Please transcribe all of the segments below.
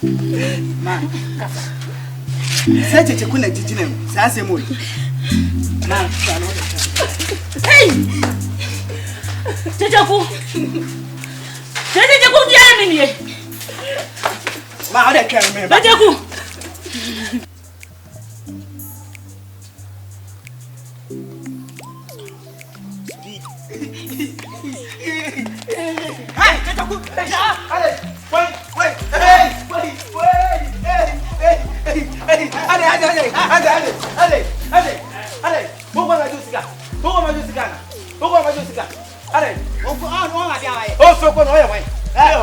Ma, say Kyekyeku na jijinem. Say asemo. Ma, hey! Kyekyeku. Kyekyeku dia me nie. Ma, how dey carry me? Kyekyeku. Hey, Kyekyeku. Hey, wait. Hey. Who want to do cigar? Hey, oh, so go away. Hey.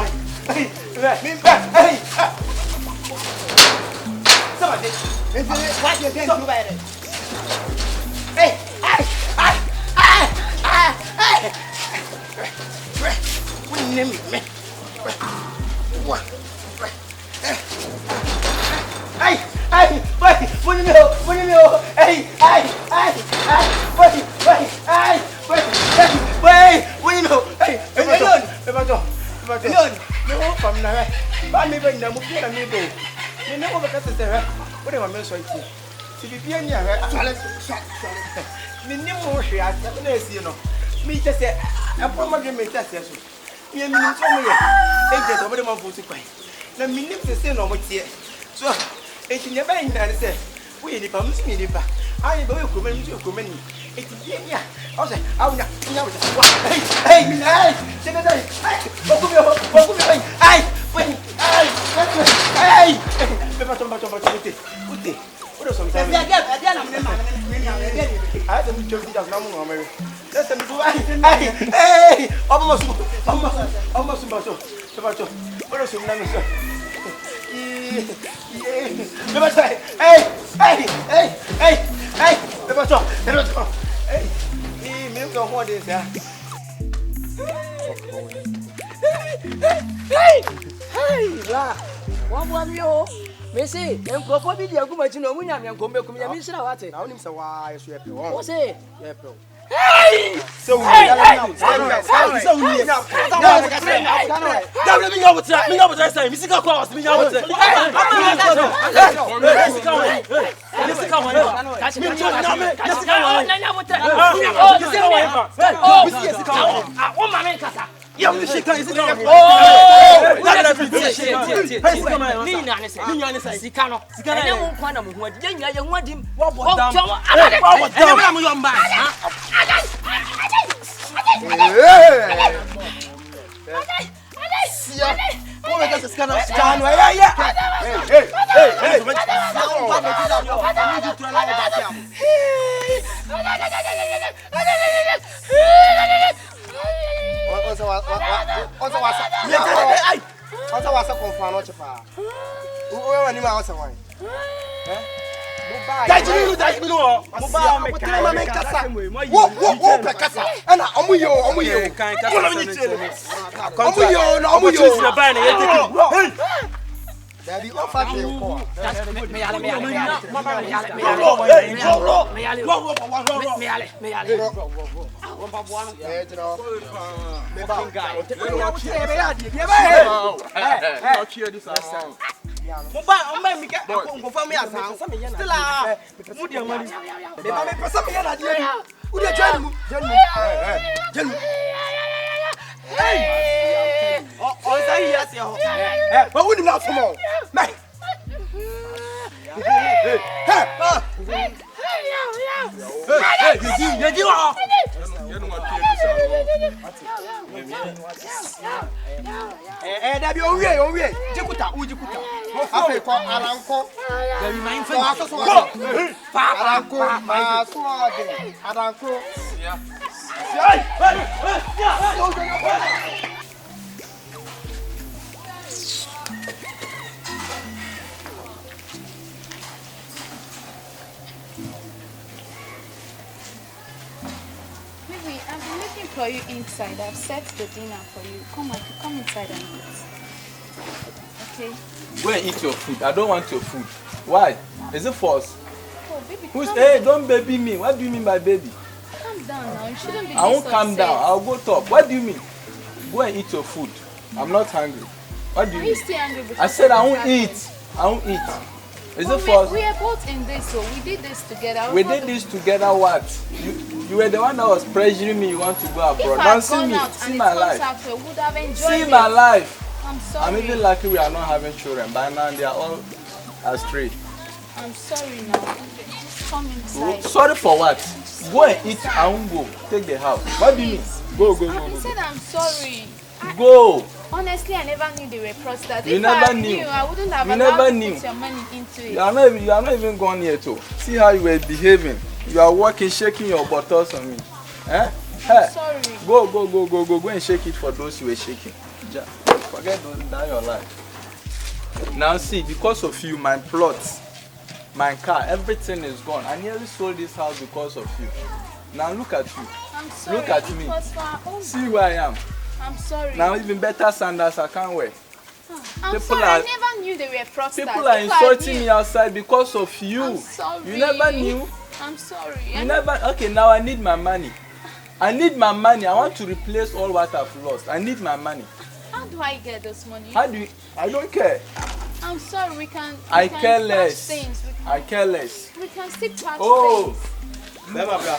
Somebody. What you doing about it? Hey. What name me? What? Hey, what do you know? Hey, what do you know? Hey, from now, but me bring them up here and me go. You know what the say? What am I mentioning? To be here, me more share, you know. Me just say, I probably make that session. Me and me, they get over the month to quay. The minute to say no more here. So, it's in your bank that says, we need to me. I go come in. It's yeah. I say, I will not know. Hey, Messi, and Coffee, the Agumachino, Munam, and Combe, Commissioner, what I only say why you have to say. Hey! So, I've been looking for you inside. I've set the dinner for you. Come inside and eat. Okay? Go and eat your food. I don't want your food. Why? Is it false? Oh, baby, Hey, don't baby me. What do you mean by baby? Calm down now. You shouldn't be I won't calm down. I'll go talk. What do you mean? Go and eat your food. I'm not hungry. What do Are you you mean? still angry because I said I of won't the eat. I won't eat. Is But it for we are both in this, so we did this together. we did this together? What? You were the one that was pressuring me. You want to go If abroad? I Don't had see gone me. out See and it my comes life. out, we would have enjoyed See it. my life. I'm sorry. I'm even lucky we are not having children. By now they are all astray. I'm sorry now. Just come inside. Sorry for what? Go and eat. I won't go. Take the house. What do you mean? Go, go, go, I go. said I'm sorry. Go. Honestly, I never knew they were prostitutes. You If never I knew. I wouldn't have You allowed never you knew. to put your money into it. You are not even gone yet too. See how you were behaving. You are walking, shaking your buttocks on me. Eh? Hey. Sorry. Go and shake it for those you were shaking. Forget that your life. Now see, because of you, my plots, my car, everything is gone. I nearly sold this house because of you. Now look at you. I'm sorry. Look at It me. was for our own. See where I am. I'm sorry. Now even better sandals I can't wear. I'm people sorry. are- I never knew they were prostitutes. People are If I insulting knew- me outside because of you. I'm sorry. You never knew. I'm sorry. You never. Okay, now I need my money. I need my money. I want to replace all what I've lost. I need my money. How do I get this money? How do you? I don't care. I'm sorry. We can. I we can care patch less. Things. I care less. We can still patch Oh. things. Bema bra.